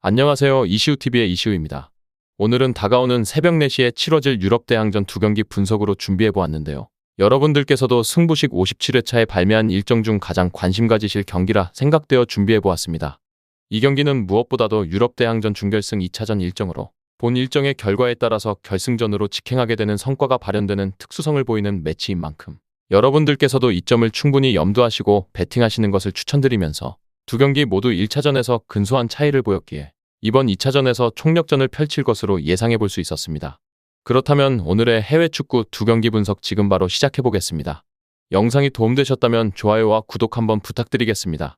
안녕하세요. 이시우TV의 이시우입니다. 오늘은 다가오는 새벽 4시에 치러질 유럽 대항전 두 경기 분석으로 준비해보았는데요. 여러분들께서도 승부식 57회차에 발매한 일정 중 가장 관심 가지실 경기라 생각되어 준비해보았습니다. 이 경기는 무엇보다도 유럽 대항전 준결승 2차전 일정으로 본 일정의 결과에 따라서 결승전으로 직행하게 되는 성과가 발현되는 특수성을 보이는 매치인 만큼 여러분들께서도 이 점을 충분히 염두하시고 베팅하시는 것을 추천드리면서 두 경기 모두 1차전에서 근소한 차이를 보였기에 이번 2차전에서 총력전을 펼칠 것으로 예상해 볼 수 있었습니다. 그렇다면 오늘의 해외 축구 두 경기 분석 지금 바로 시작해 보겠습니다. 영상이 도움되셨다면 좋아요와 구독 한번 부탁드리겠습니다.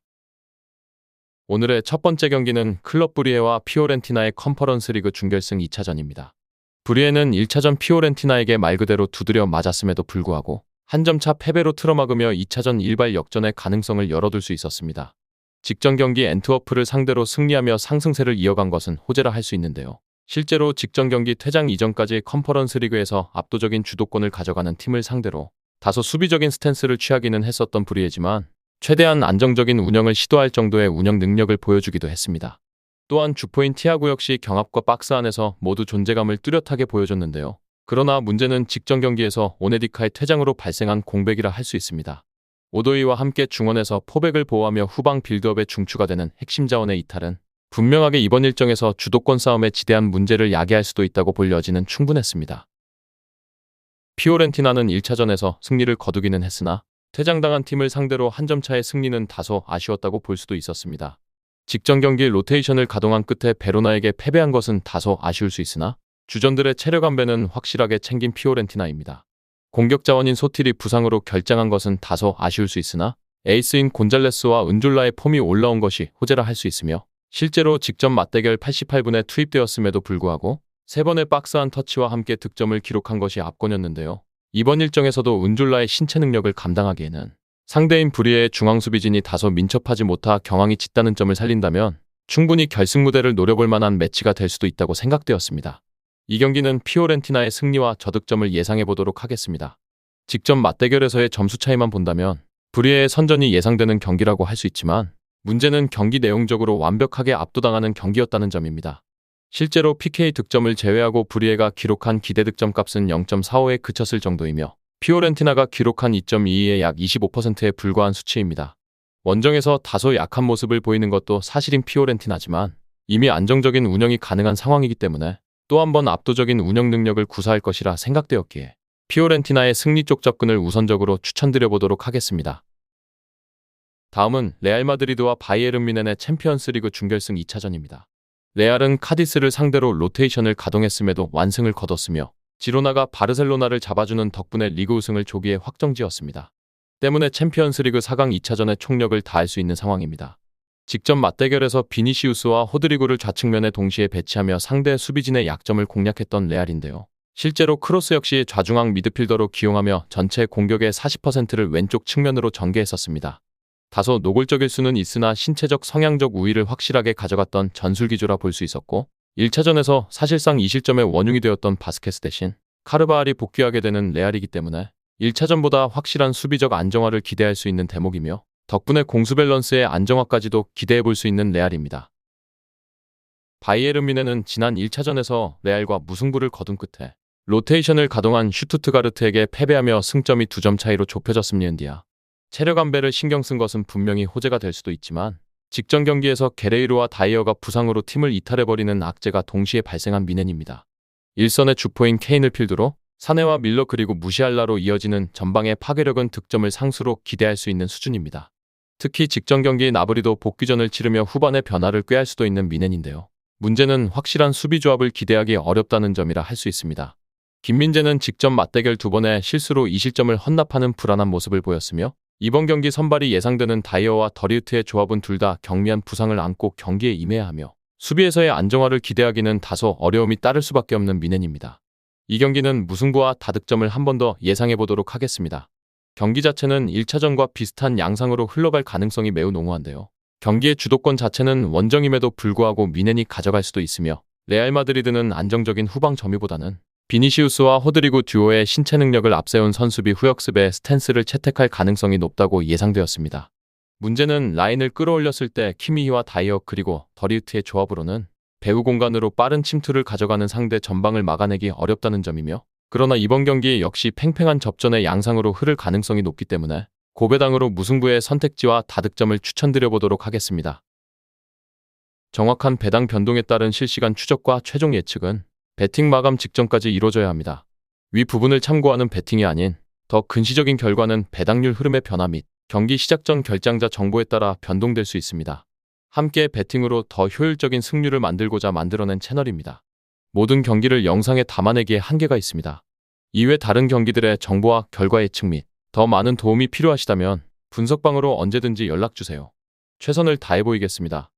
오늘의 첫 번째 경기는 클럽 브리에와 피오렌티나의 컨퍼런스 리그 준결승 2차전입니다. 브리에는 1차전 피오렌티나에게 말 그대로 두드려 맞았음에도 불구하고 한 점 차 패배로 틀어막으며 2차전 일발 역전의 가능성을 열어둘 수 있었습니다. 직전 경기 엔트워프를 상대로 승리하며 상승세를 이어간 것은 호재라 할 수 있는데요. 실제로 직전 경기 퇴장 이전까지 컨퍼런스 리그에서 압도적인 주도권을 가져가는 팀을 상대로 다소 수비적인 스탠스를 취하기는 했었던 브리에지만 최대한 안정적인 운영을 시도할 정도의 운영 능력을 보여주기도 했습니다. 또한 주포인 티아고 역시 경합과 박스 안에서 모두 존재감을 뚜렷하게 보여줬는데요. 그러나 문제는 직전 경기에서 오네디카의 퇴장으로 발생한 공백이라 할 수 있습니다. 오도이와 함께 중원에서 포백을 보호하며 후방 빌드업에 중추가 되는 핵심 자원의 이탈은 분명하게 이번 일정에서 주도권 싸움에 지대한 문제를 야기할 수도 있다고 볼 여지는 충분했습니다. 피오렌티나는 1차전에서 승리를 거두기는 했으나 퇴장당한 팀을 상대로 한 점 차의 승리는 다소 아쉬웠다고 볼 수도 있었습니다. 직전 경기 로테이션을 가동한 끝에 베로나에게 패배한 것은 다소 아쉬울 수 있으나 주전들의 체력 안배는 확실하게 챙긴 피오렌티나입니다. 공격 자원인 소틸이 부상으로 결장한 것은 다소 아쉬울 수 있으나 에이스인 곤잘레스와 은졸라의 폼이 올라온 것이 호재라 할 수 있으며 실제로 직전 맞대결 88분에 투입되었음에도 불구하고 3번의 박스한 터치와 함께 득점을 기록한 것이 압권이었는데요. 이번 일정에서도 은졸라의 신체 능력을 감당하기에는 상대인 브리에의 중앙수비진이 다소 민첩하지 못하 경황이 짙다는 점을 살린다면 충분히 결승 무대를 노려볼 만한 매치가 될 수도 있다고 생각되었습니다. 이 경기는 피오렌티나의 승리와 저득점을 예상해 보도록 하겠습니다. 직전 맞대결에서의 점수 차이만 본다면 브리에의 선전이 예상되는 경기라고 할 수 있지만 문제는 경기 내용적으로 완벽하게 압도당하는 경기였다는 점입니다. 실제로 PK 득점을 제외하고 브리에가 기록한 기대 득점 값은 0.45에 그쳤을 정도이며 피오렌티나가 기록한 2.22의 약 25%에 불과한 수치입니다. 원정에서 다소 약한 모습을 보이는 것도 사실인 피오렌티나지만 이미 안정적인 운영이 가능한 상황이기 때문에 또 한 번 압도적인 운영 능력을 구사할 것이라 생각되었기에 피오렌티나의 승리 쪽 접근을 우선적으로 추천드려보도록 하겠습니다. 다음은 레알 마드리드와 바이에른 뮌헨의 챔피언스리그 준결승 2차전입니다. 레알은 카디스를 상대로 로테이션을 가동했음에도 완승을 거뒀으며 지로나가 바르셀로나를 잡아주는 덕분에 리그 우승을 조기에 확정지었습니다. 때문에 챔피언스리그 4강 2차전에 총력을 다할 수 있는 상황입니다. 직전 맞대결에서 비니시우스와 호드리고를 좌측면에 동시에 배치하며 상대 수비진의 약점을 공략했던 레알인데요. 실제로 크로스 역시 좌중앙 미드필더로 기용하며 전체 공격의 40%를 왼쪽 측면으로 전개했었습니다. 다소 노골적일 수는 있으나 신체적 성향적 우위를 확실하게 가져갔던 전술기조라 볼 수 있었고 1차전에서 사실상 2실점의 원흉이 되었던 바스케스 대신 카르바알이 복귀하게 되는 레알이기 때문에 1차전보다 확실한 수비적 안정화를 기대할 수 있는 대목이며 덕분에 공수 밸런스의 안정화까지도 기대해 볼 수 있는 레알입니다. 바이에른 뮌헨은 지난 1차전에서 레알과 무승부를 거둔 끝에 로테이션을 가동한 슈투트가르트에게 패배하며 승점이 2점 차이로 좁혀졌음니은디야. 체력 안배를 신경 쓴 것은 분명히 호재가 될 수도 있지만 직전 경기에서 게레이로와 다이어가 부상으로 팀을 이탈해버리는 악재가 동시에 발생한 뮌헨입니다. 일선의 주포인 케인을 필두로 사네와 밀러 그리고 무시알라로 이어지는 전방의 파괴력은 득점을 상수로 기대할 수 있는 수준입니다. 특히 직전 경기 나브리도 복귀전을 치르며 후반의 변화를 꾀할 수도 있는 뮌헨인데요. 문제는 확실한 수비 조합을 기대하기 어렵다는 점이라 할 수 있습니다. 김민재는 직전 맞대결 2번의 실수로 2실점을 헌납하는 불안한 모습을 보였으며 이번 경기 선발이 예상되는 다이어와 더리우트의 조합은 둘 다 경미한 부상을 안고 경기에 임해야 하며 수비에서의 안정화를 기대하기는 다소 어려움이 따를 수밖에 없는 뮌헨입니다. 이 경기는 무승부와 다득점을 한 번 더 예상해 보도록 하겠습니다. 경기 자체는 1차전과 비슷한 양상으로 흘러갈 가능성이 매우 농후한데요. 경기의 주도권 자체는 원정임에도 불구하고 뮌헨이 가져갈 수도 있으며 레알 마드리드는 안정적인 후방 점유보다는 비니시우스와 호드리고 듀오의 신체 능력을 앞세운 선수비 후역습의 스탠스를 채택할 가능성이 높다고 예상되었습니다. 문제는 라인을 끌어올렸을 때 키미히와 다이어 그리고 더리우트의 조합으로는 배후 공간으로 빠른 침투를 가져가는 상대 전방을 막아내기 어렵다는 점이며, 그러나 이번 경기 역시 팽팽한 접전의 양상으로 흐를 가능성이 높기 때문에 고배당으로 무승부의 선택지와 다득점을 추천드려보도록 하겠습니다. 정확한 배당 변동에 따른 실시간 추적과 최종 예측은 배팅 마감 직전까지 이루어져야 합니다. 위 부분을 참고하는 배팅이 아닌 더 근시적인 결과는 배당률 흐름의 변화 및 경기 시작 전 결장자 정보에 따라 변동될 수 있습니다. 함께 배팅으로 더 효율적인 승률을 만들고자 만들어낸 채널입니다. 모든 경기를 영상에 담아내기에 한계가 있습니다. 이외 다른 경기들의 정보와 결과 예측 및 더 많은 도움이 필요하시다면 분석방으로 언제든지 연락주세요. 최선을 다해 보이겠습니다.